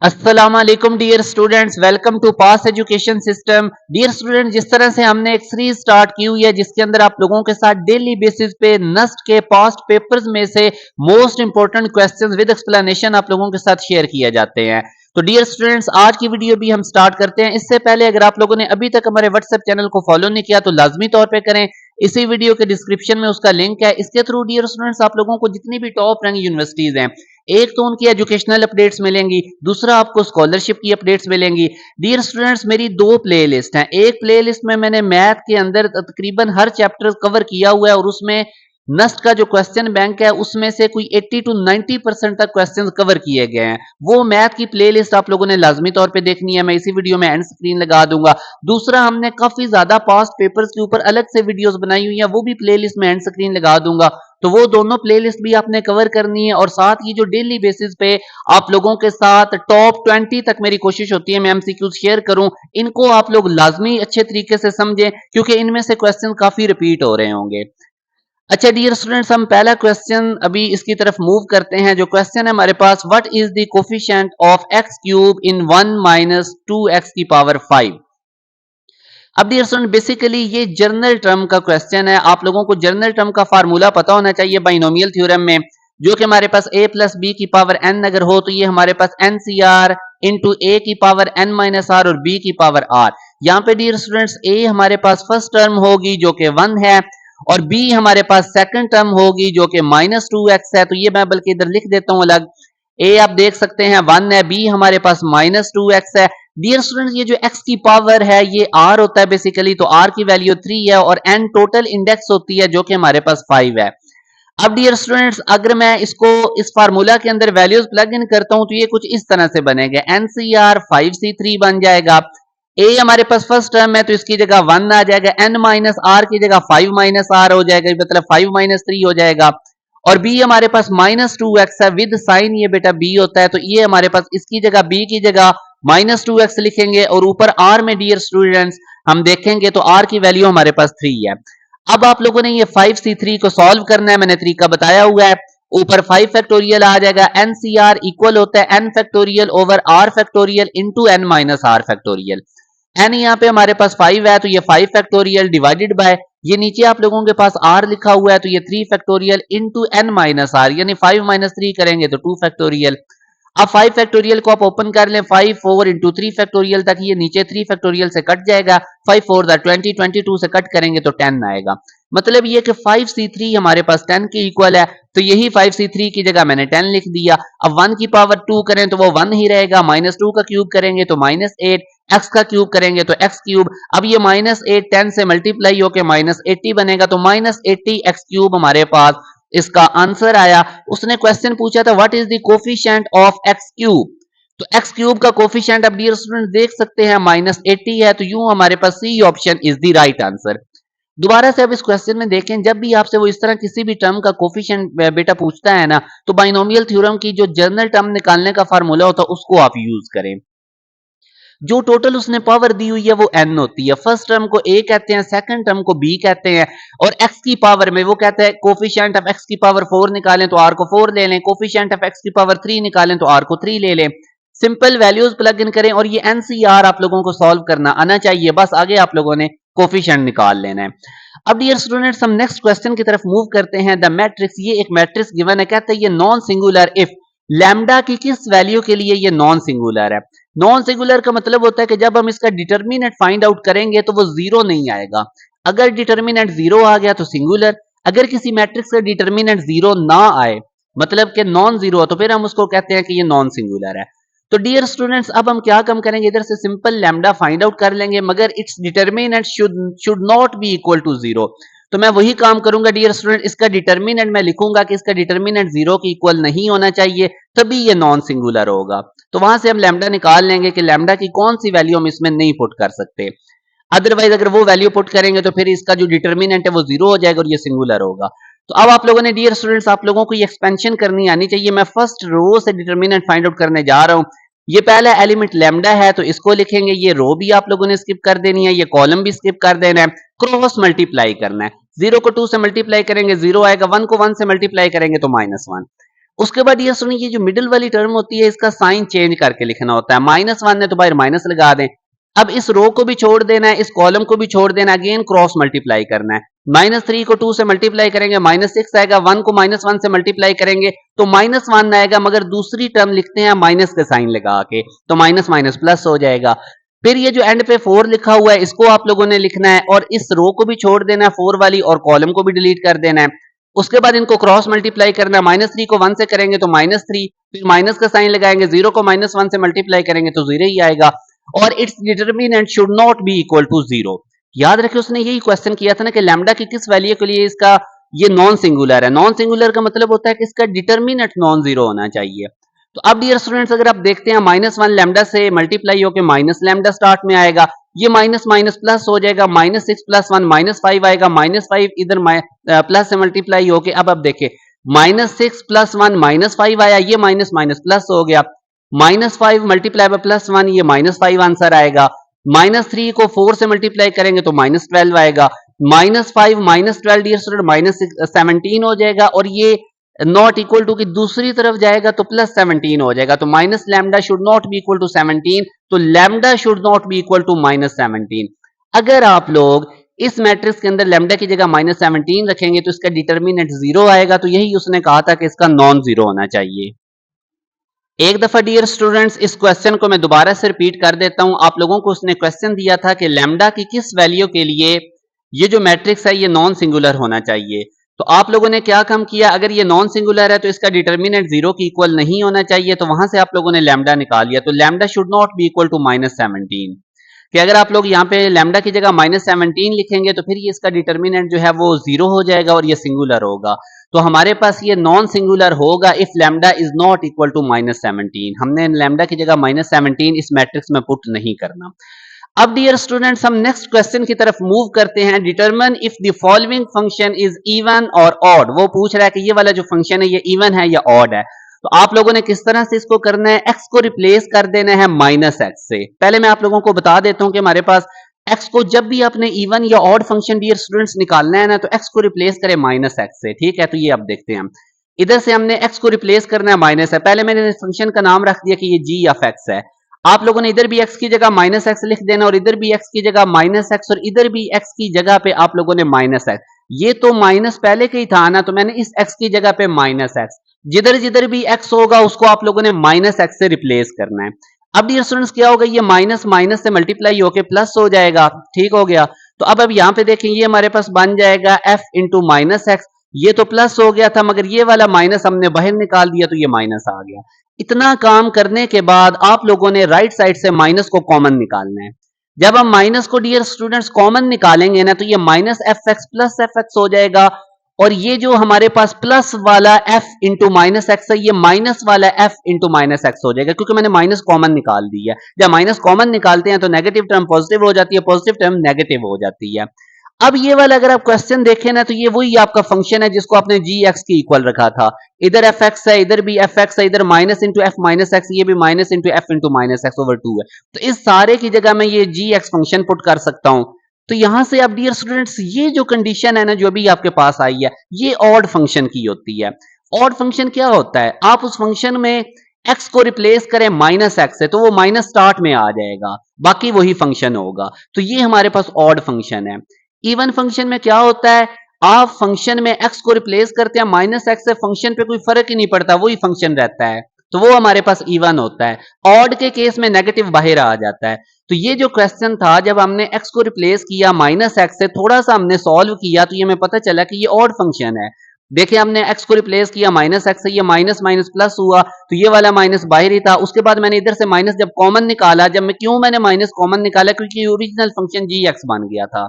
अस्सलाम वालेकुम dear students, welcome to pass education system. Dear student, जिस तरह से हमने एक सीरीज स्टार्ट की हुई है जिसके अंदर आप लोगों के साथ डेली बेसिस पे नस्ट के पास्ट पेपर्स में से most important questions with explanation आप लोगों के साथ शेयर किए जाते हैं। तो डियर स्टूडेंट्स, आज की वीडियो भी हम स्टार्ट करते हैं। इससे पहले अगर आप लोगों ने अभी तक हमारे व्हाट्सएप चैनल को फॉलो नहीं किया तो लाजमी तौर पर करें। इसी वीडियो के डिस्क्रिप्शन में उसका लिंक है। इसके थ्रू डियर स्टूडेंट्स आप लोगों को जितनी भी टॉप रैंक यूनिवर्सिटीज हैं, एक तो उनकी एजुकेशनल अपडेट्स मिलेंगी, दूसरा आपको स्कॉलरशिप की अपडेट्स मिलेंगी। डियर स्टूडेंट्स, मेरी दो प्लेलिस्ट हैं। एक प्लेलिस्ट में मैंने मैथ के अंदर तकरीबन हर चैप्टर कवर किया हुआ है और उसमें नस्ट का जो क्वेश्चन बैंक है उसमें से कोई 80 टू 90% तक क्वेश्चंस कवर किए गए हैं। वो मैथ की प्लेलिस्ट आप लोगों ने लाजमी तौर पे देखनी है। मैं इसी वीडियो में एंड स्क्रीन लगा दूंगा। दूसरा, हमने काफी ज्यादा पास्ट पेपर्स के ऊपर अलग से वीडियोस बनाई हुई है, वो भी प्लेलिस्ट में एंड स्क्रीन लगा दूंगा। तो वो दोनों प्लेलिस्ट भी आपने कवर करनी है और साथ ही जो डेली बेसिस पे आप लोगों के साथ टॉप 20 तक मेरी कोशिश होती है मैं एमसीक्यूज शेयर करूं, इनको आप लोग लाजमी अच्छे तरीके से समझें क्योंकि इनमें से क्वेश्चन काफी रिपीट हो रहे होंगे। अच्छा डियर स्टूडेंट्स, हम पहला क्वेश्चन अभी इसकी तरफ मूव करते हैं। जो क्वेश्चन है हमारे पास, what is the coefficient of x cube in 1 minus 2x की पावर 5। अब डियर स्टूडेंट, बेसिकली ये जर्नल टर्म का क्वेश्चन है। आप लोगों को जर्नल टर्म का फार्मूला पता होना चाहिए बाइनोमियल थ्योरम में, जो कि हमारे पास a प्लस बी की पावर n अगर हो तो ये हमारे पास NCR इंटू a की पावर n माइनस आर और b की पावर r। यहाँ पे डियर स्टूडेंट्स a हमारे पास फर्स्ट टर्म होगी जो कि 1 है और b हमारे पास सेकंड टर्म होगी जो कि माइनस 2x है। तो ये मैं बल्कि इधर लिख देता हूँ अलग। a आप देख सकते हैं 1 है, b हमारे पास माइनस 2x है। डियर स्टूडेंट्स, ये जो x की पावर है ये r होता है बेसिकली, तो r की वैल्यू 3 है और n टोटल इंडेक्स होती है जो कि हमारे पास 5 है। अब डियर स्टूडेंट्स, अगर मैं इसको इस फार्मूला के अंदर वैल्यूज प्लग इन करता हूं तो ये कुछ इस तरह से बनेगा। NCR 5C3 बन जाएगा। a हमारे पास फर्स्ट टर्म है तो इसकी जगह 1 आ जाएगा, n माइनस आर की जगह 5 माइनस आर हो जाएगा, मतलब 5 माइनस 3 हो जाएगा। और b हमारे पास माइनस 2x है, विद साइन ये बेटा b होता है, तो ये हमारे पास इसकी जगह b की जगह माइनस 2x लिखेंगे और ऊपर r में डियर स्टूडेंट्स हम देखेंगे तो r की वैल्यू हमारे पास 3 है। अब आप लोगों ने ये 5C3 को सॉल्व करना है, मैंने तरीका बताया हुआ है। ऊपर 5 फैक्टोरियल आ जाएगा, NCR इक्वल होता है n factorial over r factorial into n minus r factorial. n यहाँ पे हमारे पास 5 है तो ये 5 फैक्टोरियल डिवाइडेड बाय ये नीचे आप लोगों के पास r लिखा हुआ है तो ये 3 factorial into n minus r, यानी 5 माइनस 3 करेंगे तो 2 फैक्टोरियल। अब 5 फैक्टोरियल को आप ओपन कर लें, 5 4 इंटू 3 फैक्टोरियल तक ये नीचे 3 फैक्टोरियल से कट जाएगा। 5 4 20, 22 से कट करेंगे तो 10 आएगा। मतलब ये कि 5C3 हमारे पास 10 के इक्वल है, तो यही 5C3 की जगह मैंने 10 लिख दिया। अब 1 की पावर 2 करें तो वो 1 ही रहेगा, माइनस 2 का क्यूब करेंगे तो माइनस 8, एक्स का क्यूब करेंगे तो एक्स क्यूब। अब ये माइनस 8 10 से मल्टीप्लाई होकर माइनस 80 बनेगा, तो माइनस 80 एक्स क्यूब हमारे पास इसका आंसर आया। उसने क्वेश्चन पूछा था what is the coefficient of x cube, तो एक्स क्यूब का कोफिशिएंट अब डियर स्टूडेंट देख सकते हैं माइनस 80 है, तो यूं हमारे पास C option is the right answer. दोबारा से अब इस क्वेश्चन में देखें, जब भी आपसे वो इस तरह किसी भी टर्म का कोफिशिएंट बेटा पूछता है ना, तो बाइनोमियल थ्योरम की जो जनरल टर्म निकालने का फार्मूला होता है उसको आप यूज करें। जो टोटल उसने पावर दी हुई है वो n होती है। फर्स्ट टर्म को a कहते हैं, सेकंड टर्म को b कहते हैं, और x की पावर में वो कहता है कोफिशिएंट ऑफ x की पावर 4 निकालें तो r को 4 ले लें, कोफिशिएंट ऑफ x की पावर 3 निकालें तो r को 3 ले लें। सिंपल वैल्यूज प्लग इन करें और ये NCR आप लोगों को सॉल्व करना आना चाहिए, बस आगे आप लोगों ने कोफिशिएंट निकाल लेना है। अब डियर स्टूडेंट्स, हम नेक्स्ट क्वेश्चन की तरफ मूव करते हैं। द मैट्रिक्स, ये एक मैट्रिक्स गिवन है, कहते हैं ये नॉन सिंगुलर इफ लैम्डा की किस वैल्यू के लिए ये नॉन सिंगुलर है। नॉन सिंगुलर का मतलब होता है कि जब हम इसका डिटर्मिनेंट फाइंड आउट करेंगे तो वो जीरो नहीं आएगा। अगर डिटर्मिनेंट जीरो आ गया तो सिंगुलर, अगर किसी मैट्रिक्स का डिटर्मिनेंट जीरो ना आए मतलब कि नॉन जीरो, तो फिर हम उसको कहते हैं कि ये नॉन सिंगुलर है। तो डियर स्टूडेंट्स, अब हम क्या कम करेंगे, इधर से सिंपल लैम्डा फाइंड आउट कर लेंगे, मगर its determinant should not be equal to zero. तो मैं वही काम करूंगा डियर स्टूडेंट, इसका डिटर्मिनेंट मैं लिखूंगा कि इसका डिटर्मिनेंट जीरो के इक्वल नहीं होना चाहिए, तभी ये नॉन सिंगुलर होगा। तो वहां से हम लैम्डा निकाल लेंगे कि लैम्डा की कौन सी वैल्यू हम इसमें नहीं पुट कर सकते। अदरवाइज अगर वो वैल्यू पुट करेंगे तो फिर इसका जो डिटर्मिनेंट है वो जीरो हो जाएगा और ये सिंगुलर होगा। तो अब आप लोगों ने डियर स्टूडेंट्स, आप लोगों को ये एक्सपेंशन करनी आनी चाहिए। मैं फर्स्ट रो से डिटर्मिनेंट फाइंड आउट करने जा रहा हूं। ये पहला एलिमेंट लैम्डा है तो इसको लिखेंगे, ये रो भी आप लोगों ने स्किप कर देनी है, ये कॉलम भी स्किप कर देना है, क्रॉस मल्टीप्लाई करना है। 0 को 2 से मल्टीप्लाई करेंगे 0 आएगा, 1 को 1 से मल्टीप्लाई करेंगे तो -1। उसके बाद ये सुनिए, ये जो मिडिल वाली टर्म होती है इसका साइन चेंज करके लिखना होता है। -1 है तो बाहर माइनस लगा दें। अब इस रो को भी छोड़ देना है, इस कॉलम को भी छोड़ देना है, अगेन क्रॉस मल्टीप्लाई करना है। -3 को 2 से मल्टीप्लाई करेंगे -6 आएगा, 1 को -1 से मल्टीप्लाई करेंगे तो -1 आएगा, मगर दूसरी टर्म लिखते हैं माइनस का साइन लगा के, तो माइनस माइनस प्लस हो जाएगा। फिर ये जो एंड पे 4 लिखा हुआ है इसको आप लोगों ने लिखना है और इस रो को भी छोड़ देना है 4 वाली, और कॉलम को भी डिलीट कर देना है। उसके बाद इनको क्रॉस मल्टीप्लाई करना है, -3 को 1 से करेंगे तो -3, फिर माइनस का साइन लगाएंगे, 0 को -1 से मल्टीप्लाई करेंगे तो 0 ही आएगा, और its determinant should not be equal to 0। याद रखिए उसने यही क्वेश्चन किया था ना कि लैम्डा की किस वैल्यू के लिए इसका ये नॉन सिंगुलर है। नॉन सिंगुलर का मतलब होता है कि इसका डिटरमिनेंट नॉन जीरो होना चाहिए। तो अब डियर स्टूडेंट्स अगर आप देखते हैं -1 लैम्डा से मल्टीप्लाई होकर माइनस लैम्डा स्टार्ट में आएगा, ये माइनस माइनस प्लस हो जाएगा, -6 + 1 -5 आएगा, -5 इधर प्लस से मल्टीप्लाई होके, अब आप देखिए -6 + 1 -5 आया, ये माइनस माइनस प्लस हो गया, -5 मल्टीप्लाई बाय +1 ये -5 आंसर आएगा, -3 को 4 से मल्टीप्लाई करेंगे तो -12 आएगा, -5 -12 डियर स्टूडेंट -17 हो जाएगा, और ये नॉट इक्वल टू की दूसरी तरफ जाएगा तो +17 हो जाएगा, तो minus lambda should not be equal to 17, तो lambda should not be equal to -17। अगर आप लोग इस मैट्रिक्स के अंदर लैम्डा की जगह -17 रखेंगे तो इसका डिटरमिनेंट 0 आएगा, तो यही उसने कहा था कि इसका नॉन जीरो होना चाहिए। एक दफा डियर स्टूडेंट्स इस क्वेश्चन को मैं दोबारा से रिपीट कर देता हूं। आप लोगों को उसने क्वेश्चन दिया था कि लैम्डा की किस वैल्यू के लिए ये जो मैट्रिक्स है ये नॉन सिंगुलर होना चाहिए। तो आप लोगों ने क्या काम किया, अगर ये नॉन सिंगुलर है तो इसका डिटरमिनेंट 0 की इक्वल नहीं होना चाहिए, तो वहां से आप लोगों ने लैम्डा निकाल लिया, तो lambda should not be equal to -17, कि अगर आप लोग यहाँ पे लैम्डा की जगह -17 लिखेंगे तो फिर ये इसका डिटरमिनेंट जो है वो 0 हो जाएगा और ये सिंगुलर होगा। तो हमारे पास ये नॉन सिंगुलर होगा if lambda is not equal to -17। हमने लैम्डा की जगह -17 इस मैट्रिक्स में पुट नहीं करना। अब डियर स्टूडेंट्स हम नेक्स्ट क्वेश्चन की तरफ मूव करते हैं। Determine if the following function is even और ऑड। वो पूछ रहा है कि ये वाला जो फंक्शन है ये इवन है या ऑड है। तो आप लोगों ने किस तरह से इसको करना है, x को रिप्लेस कर देना है -x से। पहले मैं आप लोगों को बता देता हूं कि हमारे पास x को जब भी आपने इवन या ऑड फंक्शन डियर स्टूडेंट्स निकालना है ना, तो x को रिप्लेस करें -x से। ठीक है, तो ये अब देखते हैं हम। इधर से हमने x को रिप्लेस करना है माइनस है, पहले मैंने फंक्शन का नाम रख दिया कि ये g ऑफ x है। आप लोगों ने इधर भी x की जगह -x लिख देना, और इधर भी x की जगह -x, और इधर भी x की जगह पे आप लोगों ने -x। ये तो माइनस पहले के ही था ना, तो मैंने इस x की जगह पे -x, जिधर जिधर भी x होगा उसको आप लोगों ने -x से रिप्लेस करना है। अब डियर स्टूडेंट्स क्या होगा, ये माइनस माइनस से मल्टीप्लाई होके प्लस हो जाएगा। ठीक हो गया, तो अब यहाँ पे देखें ये हमारे पास बन जाएगा f इंटू -x। ये तो प्लस हो गया था, मगर ये वाला माइनस हमने बाहर निकाल दिया तो ये माइनस आ गया। इतना काम करने के बाद आप लोगों ने राइट साइड से माइनस को कॉमन निकालना है। जब हम माइनस को डियर स्टूडेंट्स कॉमन निकालेंगे ना, तो ये -fx प्लस fx हो जाएगा, और ये जो हमारे पास प्लस वाला f इंटू माइनस एक्स है, ये माइनस वाला f इंटू माइनस एक्स हो जाएगा, क्योंकि मैंने माइनस कॉमन निकाल दी है। जब माइनस कॉमन निकालते हैं तो नेगेटिव टर्म पॉजिटिव हो जाती है, पॉजिटिव टर्म नेगेटिव हो जाती है। अब ये वाला अगर आप क्वेश्चन देखें ना, तो ये वही आपका फंक्शन है जिसको आपने जी एक्स की इक्वल रखा था। इधर एफ एक्स है, इधर भी एफ एक्स है, इधर minus into F minus x, ये भी minus into F into minus x over 2 है। तो इस सारे की जगह मैं ये जी एक्स फंक्शन पुट कर सकता हूं। तो यहां से अब डियर स्टूडेंट्स ये जो कंडीशन है ना जो भी आपके पास आई है, ये ऑड फंक्शन की होती है। ऑड फंक्शन क्या होता है, आप उस फंक्शन में x को रिप्लेस करें -x से, तो वो माइनस स्टार्ट में आ जाएगा, बाकी वही फंक्शन होगा। तो ये हमारे पास ऑड फंक्शन है। इवन फंक्शन में क्या होता है, आप फंक्शन में x को रिप्लेस करते हैं -x से, फंक्शन पे कोई फर्क ही नहीं पड़ता, वही फंक्शन रहता है, तो वो हमारे पास इवन होता है। ऑड के केस में नेगेटिव बाहर आ जाता है। तो ये जो क्वेश्चन था, जब हमने x को रिप्लेस किया -x से, थोड़ा सा हमने सॉल्व किया तो ये हमें पता चला कि ये ऑड फंक्शन है। देखिए हमने x को रिप्लेस किया -x से, ये माइनस माइनस प्लस हुआ, तो ये वाला माइनस बाहर ही था। उसके बाद मैंने इधर से माइनस जब कॉमन निकाला, क्यों मैंने माइनस कॉमन निकाला, क्योंकि ओरिजिनल फंक्शन जी एक्स बन गया था।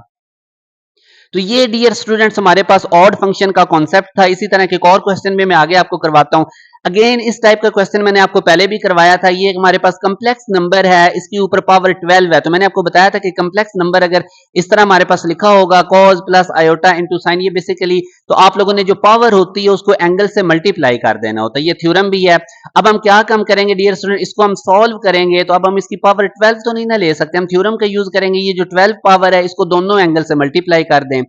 तो ये डियर स्टूडेंट्स हमारे पास ऑड फंक्शन का कॉन्सेप्ट था। इसी तरह के एक और क्वेश्चन भी मैं आगे आपको करवाता हूं। अगेन इस टाइप का क्वेश्चन मैंने आपको पहले भी करवाया था। ये हमारे पास कम्प्लेक्स नंबर है, इसके ऊपर पावर 12 है। तो मैंने आपको बताया था कि कम्प्लेक्स नंबर अगर इस तरह हमारे पास लिखा होगा cos plus iota into sine, ये बेसिकली तो आप लोगों ने जो पावर होती है उसको एंगल से मल्टीप्लाई कर देना होता है। ये थ्योरम भी है। अब हम क्या काम करेंगे डियर स्टूडेंट, इसको हम सॉल्व करेंगे, तो अब हम इसकी पावर 12 तो नहीं ना ले सकते, हम थ्योरम का यूज करेंगे। ये जो 12 पावर है इसको दोनों एंगल से मल्टीप्लाई कर दें,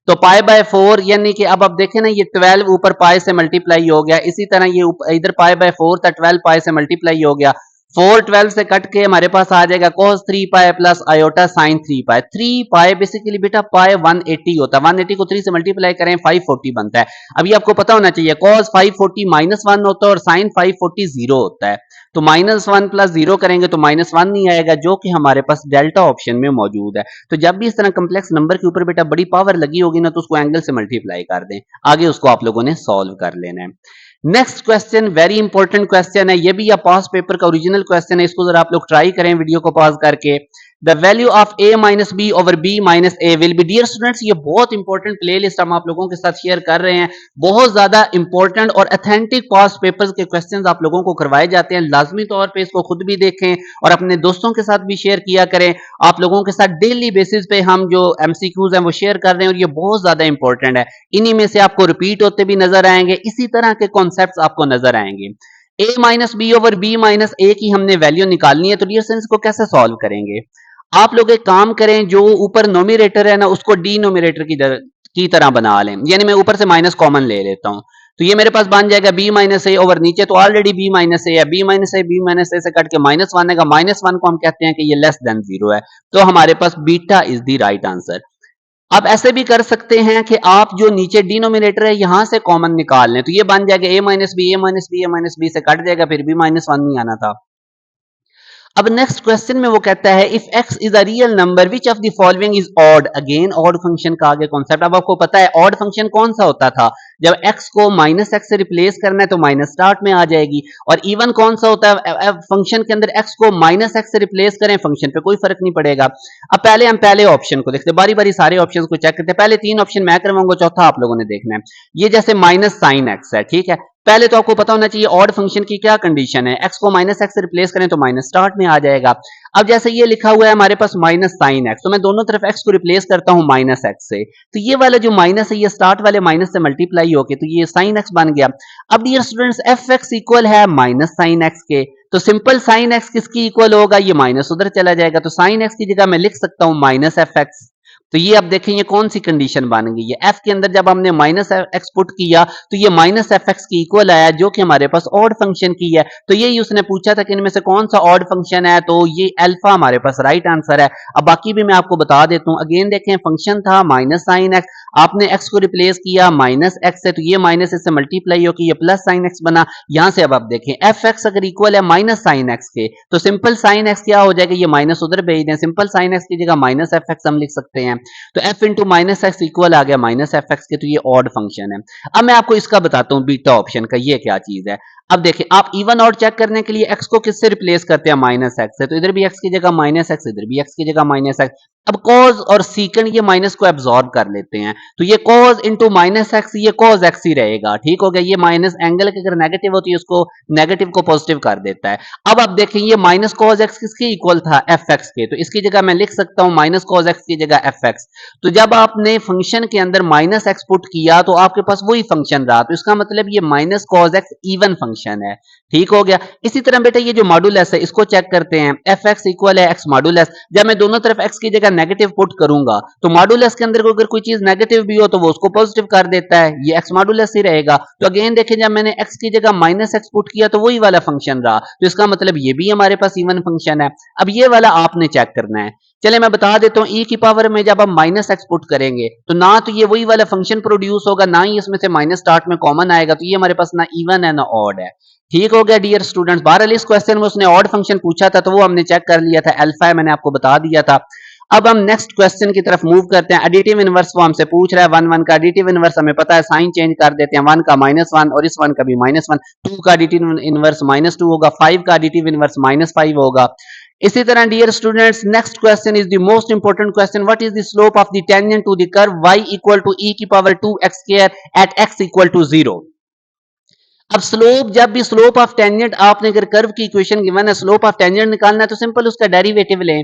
तो पाई बाय 4 यानी कि अब आप देखें ना ये 12 ऊपर पाई से मल्टीप्लाई हो गया, इसी तरह ये इधर पाई बाय 4 था, 12 पाई से मल्टीप्लाई हो गया, 4 12 से कट के हमारे पास आ जाएगा cos 3 pi plus iota sine 3 पाई। 3 पाई बेसिकली बेटा पाई 180 होता है, 180 को 3 से मल्टीप्लाई करें 540 बनता है। अब ये आपको पता होना चाहिए cos 540 माइनस 1 होता है और साइन 540 जीरो होता है, तो माइनस 1 प्लस जीरो करेंगे तो माइनस 1 नहीं आएगा, जो कि हमारे पास डेल्टा ऑप्शन में मौजूद है। तो जब भी इस तरह कम्प्लेक्स नंबर के ऊपर बेटा बड़ी पावर लगी होगी ना, तो उसको एंगल से मल्टीप्लाई कर दें, आगे उसको आप लोगों ने सॉल्व कर लेना है। Next question very important question है, ये भी या पास पेपर का ओरिजिनल क्वेश्चन है, इसको जरा आप लोग ट्राई करें वीडियो को पॉज करके। The value of a minus b over b minus a will be, dear students ये बहुत इंपॉर्टेंट प्लेलिस्ट हम आप लोगों के साथ शेयर कर रहे हैं, बहुत ज्यादा इंपॉर्टेंट और अथेंटिक पास पेपर्स के क्वेश्चंस आप लोगों को करवाए जाते हैं, लाजमी तौर पे इसको खुद भी देखें और अपने दोस्तों के साथ भी शेयर किया करें। आप लोगों के साथ डेली बेसिस पे हम जो एमसीक्यूज हैं वो शेयर कर रहे हैं और ये बहुत ज्यादा इंपॉर्टेंट है, इन्हीं में से आपको रिपीट होते भी नजर आएंगे, इसी तरह के कॉन्सेप्ट आपको नजर आएंगे। a minus b over b minus a की हमने वैल्यू निकालनी है, तो डियर स्टूडेंट्स को कैसे सॉल्व करेंगे? आप लोग एक काम करें, जो ऊपर नोमिनेटर है ना उसको डिनोमिनेटर की तरह बना लें, यानी मैं ऊपर से माइनस कॉमन ले लेता हूं, तो ये मेरे पास बन जाएगा b माइनस ए ओवर नीचे तो ऑलरेडी b माइनस ए है, b माइनस ए से कट के माइनस वन आएगा, माइनस वन को हम कहते हैं कि ये लेस देन जीरो है, तो हमारे पास beta is the right answer. आप ऐसे भी कर सकते हैं कि आप जो नीचे डिनोमिनेटर है यहां से कॉमन निकाल लें, तो ये बन जाएगा a minus b, a minus b, a minus b से कट जाएगा, फिर b माइनस वन नहीं आना था। अब नेक्स्ट क्वेश्चन में वो कहता है if x is a real number which of the following is odd, again odd function का आगे कॉन्सेप्ट। अब आपको पता है ऑड फंक्शन कौन सा होता था, जब x को माइनस एक्स से रिप्लेस करना है तो माइनस स्टार्ट में आ जाएगी, और इवन कौन सा होता है फंक्शन के अंदर x को माइनस एक्स से रिप्लेस करें फंक्शन पे कोई फर्क नहीं पड़ेगा। अब पहले हम पहले ऑप्शन को देखते हैं, बारी बारी सारे ऑप्शन को चेक करते हैं, पहले तीन ऑप्शन मैं करवाऊंगा, चौथा आप लोगों ने देखना है। ये जैसे माइनस साइन एक्स है, ठीक है, पहले तो आपको पता होना चाहिए ऑड फंक्शन की क्या कंडीशन है, x को माइनस एक्स से रिप्लेस करें तो माइनस स्टार्ट में आ जाएगा। अब जैसे ये लिखा हुआ है हमारे पास माइनस साइन एक्स, तो मैं दोनों तरफ x को रिप्लेस करता हूं माइनस एक्स से, तो ये वाला जो माइनस है ये स्टार्ट वाले माइनस से मल्टीप्लाई होके तो ये साइन एक्स बन गया। अब dear students f x equal है माइनस साइन एक्स के, तो सिंपल साइन एक्स किसकी इक्वल होगा, ये माइनस उधर चला जाएगा, तो साइन एक्स की जगह मैं लिख सकता हूं माइनस एफ एक्स। तो ये अब देखें ये कौन सी कंडीशन बन गई है, f के अंदर जब हमने माइनस एक्स पुट किया तो ये माइनस एफ एक्स की इक्वल आया, जो कि हमारे पास ऑड फंक्शन की है। तो यही उसने पूछा था कि इनमें से कौन सा ऑड फंक्शन है, तो ये अल्फा हमारे पास राइट आंसर है। अब बाकी भी मैं आपको बता देता हूं, अगेन देखें फंक्शन था माइनस साइन एक्स, आपने x को रिप्लेस किया माइनस एक्स से, तो ये माइनस इससे मल्टीप्लाई होकर ये प्लस साइन एक्स बना। यहां से अब आप देखें एफ एक्स अगर इक्वल है माइनस साइन एक्स के, तो सिंपल साइन एक्स क्या हो जाएगा, ये माइनस उधर भेज दें, सिंपल साइन एक्स की जगह माइनस एफ एक्स हम लिख सकते हैं, तो f into minus x equal आ गया माइनस एफ एक्स के, तो ये ऑड फंक्शन है। अब मैं आपको इसका बताता हूं बीटा ऑप्शन का ये क्या चीज है। अब देखिए आप इवन ऑड चेक करने के लिए x को किससे रिप्लेस करते हैं, माइनस एक्स से, तो इधर भी x की जगह माइनस एक्स, इधर भी x की जगह माइनस एक्स। अब कॉज और सीकेंड ये माइनस को एब्सॉर्ब कर लेते हैं, तो ये कॉज इंटू माइनस एक्स, ये कॉज एक्स ही रहेगा, ठीक हो गया। ये माइनस एंगल की अगर नेगेटिव होती है उसको नेगेटिव को पॉजिटिव कर देता है। अब आप देखें ये माइनस कॉज एक्स किसके इक्वल था, एफ एक्स के, तो इसकी जगह मैं लिख सकता हूं माइनस कॉज एक्स की जगह एफ एक्स। तो जब आपने फंक्शन के अंदर माइनस एक्स पुट किया तो आपके पास वही फंक्शन रहा, तो इसका मतलब ये minus cos x even function है, ठीक हो गया। इसी तरह बेटा ये जो मॉडुलस है इसको चेक करते हैं, एफ एक्स इक्वल है एक्स मॉडुलस, जब मैं दोनों तरफ एक्स की जगह नेगेटिव पुट करूंगा तो मॉडुलस के अंदर अगर कोई चीज नेगेटिव भी हो तो वो उसको पॉजिटिव कर देता है, ये एक्स मॉडुलस ही रहेगा। तो अगेन देखें जब मैंने एक्स की जगह माइनस एक्स पुट किया तो वही वाला फंक्शन रहा, तो इसका मतलब ये भी हमारे पास इवन फंक्शन है। अब ये वाला आपने चेक करना है। चले मैं बता देता हूं, e की पावर में जब हम माइनस एक्स पुट करेंगे तो ना तो ये वही वाला फंक्शन प्रोड्यूस होगा, ना ही इसमें से माइनस स्टार्ट में कॉमन आएगा, तो ये हमारे पास ना इवन है ना ऑड है, ठीक हो गया डियर स्टूडेंट्स। बहरहाल इस क्वेश्चन में उसने ऑड फंक्शन पूछा था तो वो हमने चेक कर लिया था, अल्फा मैंने आपको बता दिया था। अब हम नेक्स्ट क्वेश्चन की तरफ मूव करते हैं। एडिटिव इनवर्स वो हमसे पूछ रहा है, वन वन का एडिटिव इनवर्स हमें पता है, साइन चेंज कर देते हैं, वन का माइनस वन और इस वन का भी माइनस वन, टू का एडिटिव इनवर्स माइनस टू होगा, फाइव का एडिटिव इनवर्स माइनस फाइव होगा। इसी तरह dear students next question is the most important question, what is the slope of the tangent to the curve y equal to e की power 2x square at x equal to 0। अब slope, जब भी slope of tangent आपने अगर curve की equation given है, slope of tangent निकालना है तो सिंपल उसका डेरिवेटिव लें।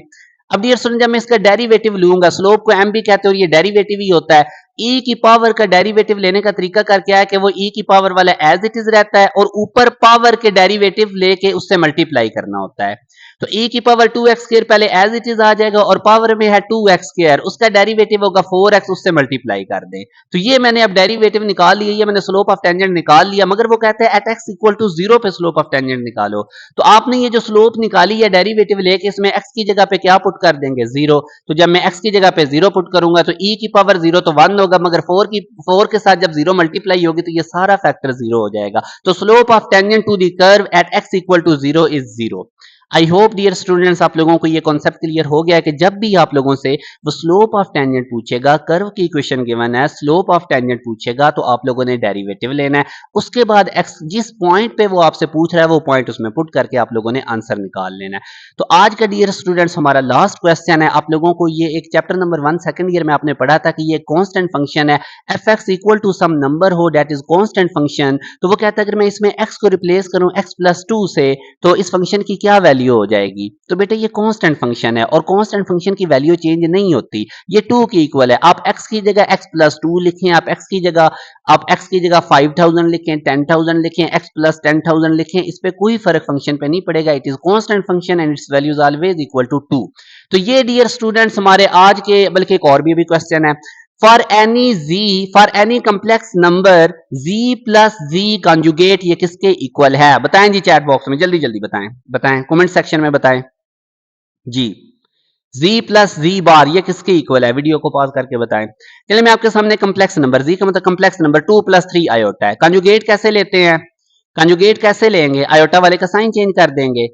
अब डियर स्टूडेंट जब मैं इसका डेरिवेटिव लूंगा, स्लोप को m भी कहते हैं और ये डेरिवेटिव ही होता है, e की पावर का डेरिवेटिव लेने का तरीका कर क्या है कि वो e की पावर वाला एज इट इज रहता है और ऊपर पावर के डेरिवेटिव लेके उससे मल्टीप्लाई करना होता है। तो e की पावर 2x स्क्वायर पहले एज इट इज आ जाएगा और पावर में है 2x स्क्वायर, उसका डेरिवेटिव होगा 4x, उससे मल्टीप्लाई कर दें। तो ये मैंने अब डेरिवेटिव निकाल लिया, ये मैंने स्लोप ऑफ टेंजेंट निकाल लिया, मगर वो कहते हैं एट x इक्वल टू 0 पे स्लोप ऑफ टेंजेंट निकालो। तो आपने ये जो स्लोप निकाली है डेरिवेटिव लेके इसमें x की जगह पे क्या पुट कर देंगे 0। तो जब मैं x की जगह पे 0 पुट करूंगा तो e की पावर 0 तो 1 होगा, मगर 4 के साथ जब 0 मल्टीप्लाई होगी तो ये सारा फैक्टर 0 हो जाएगा। तो slope of tangent to the curve at x equal to 0 is 0। I hope dear students आप लोगों को ये कॉन्सेप्ट क्लियर हो गया है कि जब भी आप लोगों से वो स्लोप ऑफ टेंजेंट पूछेगा, कर्व की इक्वेशन गिवन है, स्लोप ऑफ टेंजेंट पूछेगा तो आप लोगों ने डेरिवेटिव लेना है, उसके बाद एक्स जिस पॉइंट पे वो आपसे पूछ रहा है वो पॉइंट उसमें पुट करके आप लोगों ने आंसर निकाल लेना है। तो आज का डियर स्टूडेंट्स हमारा लास्ट क्वेश्चन है। आप लोगों को ये एक चैप्टर नंबर 1 सेकंड ईयर में आपने पढ़ा था कि ये कांस्टेंट फंक्शन है, f x equal to some number हो दैट इज कांस्टेंट फंक्शन। तो वो कहता है अगर मैं इसमें एक्स को रिप्लेस करूं x+2 से तो इस फंक्शन की क्या वैल्यू हो जाएगी। तो बेटा ये कांस्टेंट फंक्शन है और कांस्टेंट फंक्शन की वैल्यू चेंज नहीं होती, ये 2 की इक्वल है। आप x की जगह x+2 लिखें, आप x की जगह 5000 लिखें, 10000 लिखें, x+10000 लिखें, इस पे कोई फर्क फंक्शन पे नहीं पड़ेगा। It is constant function and its value is always equal to 2। तो ये डियर स्टूडेंट्स हमारे आज के, बल्कि एक और भी क्वेश्चन है, for any complex number z plus z conjugate ये किसके इक्वल है? बताएं जी चैट बॉक्स में, जल्दी जल्दी बताएं कमेंट सेक्शन में बताएं जी। z प्लस z बार ये किसके इक्वल है? वीडियो को पॉज करके बताएं। चलिए मैं आपके सामने कम्प्लेक्स नंबर, z का मतलब कम्प्लेक्स नंबर 2 + 3 आयोटा है। कॉन्जुगेट कैसे लेते हैं? कॉन्जुगेट कैसे लेंगे? आयोटा वाले का साइन चेंज कर देंगे।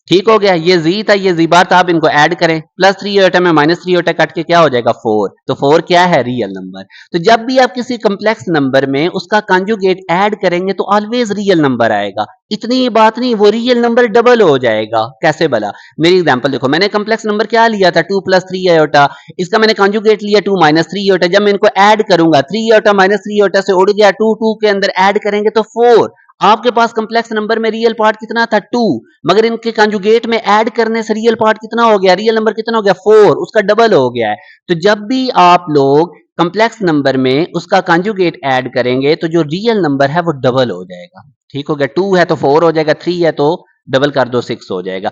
ठीक हो गया, ये जी था ये जी बार था, आप इनको ऐड करें, +3 आयोटा में -3 आयोटा कट के क्या हो जाएगा 4। तो 4 क्या है? Real number. तो जब भी आप किसी कम्प्लेक्स नंबर में उसका कंजुगेट ऐड करेंगे तो ऑलवेज रियल नंबर आएगा। इतनी ही बात नहीं, वो रियल नंबर डबल हो जाएगा। कैसे भला? मेरी एग्जांपल देखो, मैंने कम्प्लेक्स नंबर क्या लिया था 2 + 3 आयोटा, इसका मैंने कंजुगेट लिया 2 - 3 आयोटा। जब मैं इनको ऐड करूंगा 3 आयोटा -3 आयोटा से उड़ गया 2, 2 के अंदर ऐड करेंगे तो 4। आपके पास कम्प्लेक्स नंबर में रियल पार्ट कितना था 2, मगर इनके कंजुगेट में ऐड करने से रियल पार्ट कितना हो गया? रियल नंबर कितना हो गया? 4, उसका डबल हो गया है। तो जब भी आप लोग कम्प्लेक्स नंबर में उसका कंजुगेट ऐड करेंगे तो जो रियल नंबर है वो डबल हो जाएगा। ठीक हो गया, 2 है तो 4 हो जाएगा, 3 है तो डबल कर दो 6 हो जाएगा।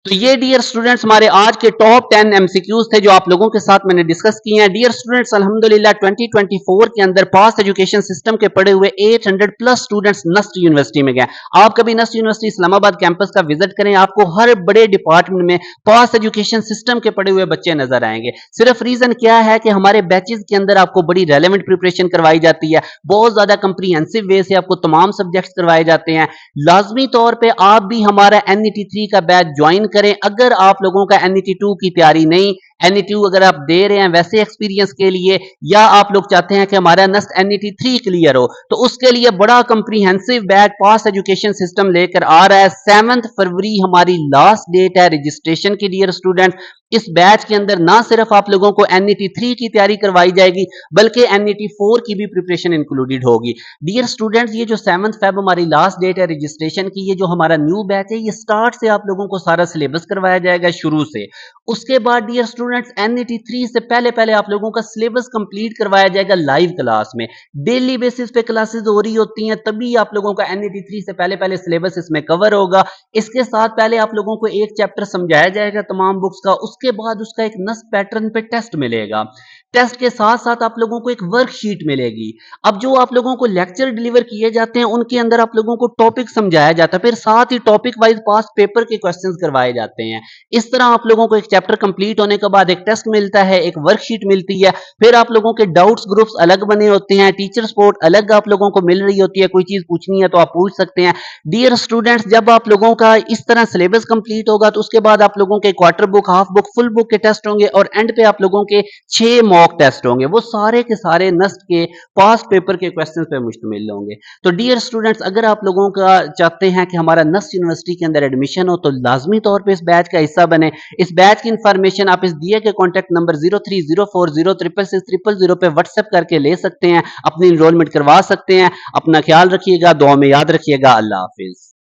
तो ये डियर स्टूडेंट्स हमारे आज के टॉप 10 एमसीक्यूज थे जो आप लोगों के साथ मैंने डिस्कस किए हैं। डियर स्टूडेंट्स अल्हम्दुलिल्लाह 2024 के अंदर पास्ट एजुकेशन सिस्टम के पढ़े हुए 800 प्लस स्टूडेंट्स नस्ट यूनिवर्सिटी में गए। आप कभी नस्ट यूनिवर्सिटी इस्लामाबाद कैंपस का विजिट करें, आपको हर बड़े डिपार्टमेंट में पास्ट एजुकेशन सिस्टम के पढ़े हुए बच्चे नजर आएंगे। सिर्फ रीजन क्या है कि हमारे बैचेज के अंदर आपको बड़ी रेलेवेंट प्रिपरेशन करवाई जाती है, बहुत ज्यादा कंप्रीहेंसिव वे से आपको तमाम सब्जेक्ट्स करवाए जाते हैं। लाजमी तौर पे आप भी हमारा NET3 का बैच ज्वाइन करें। अगर आप लोगों का NET2 की तैयारी नहीं, NET2 अगर आप दे रहे हैं वैसे एक्सपीरियंस के लिए, या आप लोग चाहते हैं कि हमारा नस्ट NET3 क्लियर हो, तो उसके लिए बड़ा कंप्रीहेंसिव बैच पास एजुकेशन सिस्टम लेकर आ रहा है। 7 फरवरी हमारी लास्ट डेट है रजिस्ट्रेशन की डियर स्टूडेंट। इस बैच के अंदर ना सिर्फ आप लोगों को NET3 की तैयारी करवाई जाएगी बल्कि NET4 की भी प्रिपरेशन इंक्लूडेड होगी। डियर स्टूडेंट्स ये जो 7 फेब हमारी लास्ट डेट है रजिस्ट्रेशन की, ये जो हमारा न्यू बैच है ये स्टार्ट से आप लोगों को सारा सिलेबस करवाया जाएगा शुरू से। उसके बाद डियर स्टूडेंट्स NET3 से पहले पहले आप लोगों का सिलेबस कंप्लीट करवाया जाएगा लाइव क्लास में। डेली बेसिस पे क्लासेस हो रही होती हैं, तभी आप लोगों का NET3 से पहले पहले सिलेबस इसमें कवर होगा। इसके साथ पहले आप लोगों को एक चैप्टर समझाया जाएगा तमाम बुक्स का, उसके बाद उसका एक नस्ट पैटर्न पे टेस्ट मिलेगा। टेस्ट के साथ साथ आप लोगों को एक वर्कशीट मिलेगी। अब जो आप लोगों को लेक्चर डिलीवर किए जाते हैं उनके अंदर आप लोगों को टॉपिक समझाया जाता है, फिर साथ ही टॉपिक वाइज पास्ट पेपर के क्वेश्चंस करवाए जाते हैं। इस तरह आप लोगों को एक चैप्टर कंप्लीट होने के बाद एक टेस्ट मिलता है, एक वर्कशीट मिलती है, फिर आप लोगों के डाउट्स ग्रुप्स अलग बने होते हैं, टीचर सपोर्ट अलग आप लोगों को मिल रही होती है, कोई चीज पूछनी है तो आप पूछ सकते हैं। डियर स्टूडेंट्स जब आप लोगों का इस तरह सिलेबस कंप्लीट होगा तो उसके बाद आप लोगों के quarter book, half book, full book के टेस्ट होंगे और एंड पे आप लोगों के 6 मॉक टेस्ट होंगे। वो सारे के सारे नस्ट के पास्ट पेपर के क्वेश्चंस पे मुश्तमिल होंगे। तो डियर स्टूडेंट्स अगर आप लोगों का चाहते हैं कि हमारा नस्ट यूनिवर्सिटी के अंदर एडमिशन हो तो लाजमी तौर पे इस बैच का हिस्सा बने। इस बैच की इंफॉर्मेशन आप इस दिए के कॉन्टैक्ट नंबर 0304066600 पे व्हाट्सएप करके ले सकते हैं, अपनी इनरोलमेंट करवा सकते हैं। अपना ख्याल रखिएगा, दुआ में याद रखिएगा। अल्लाह हाफिज।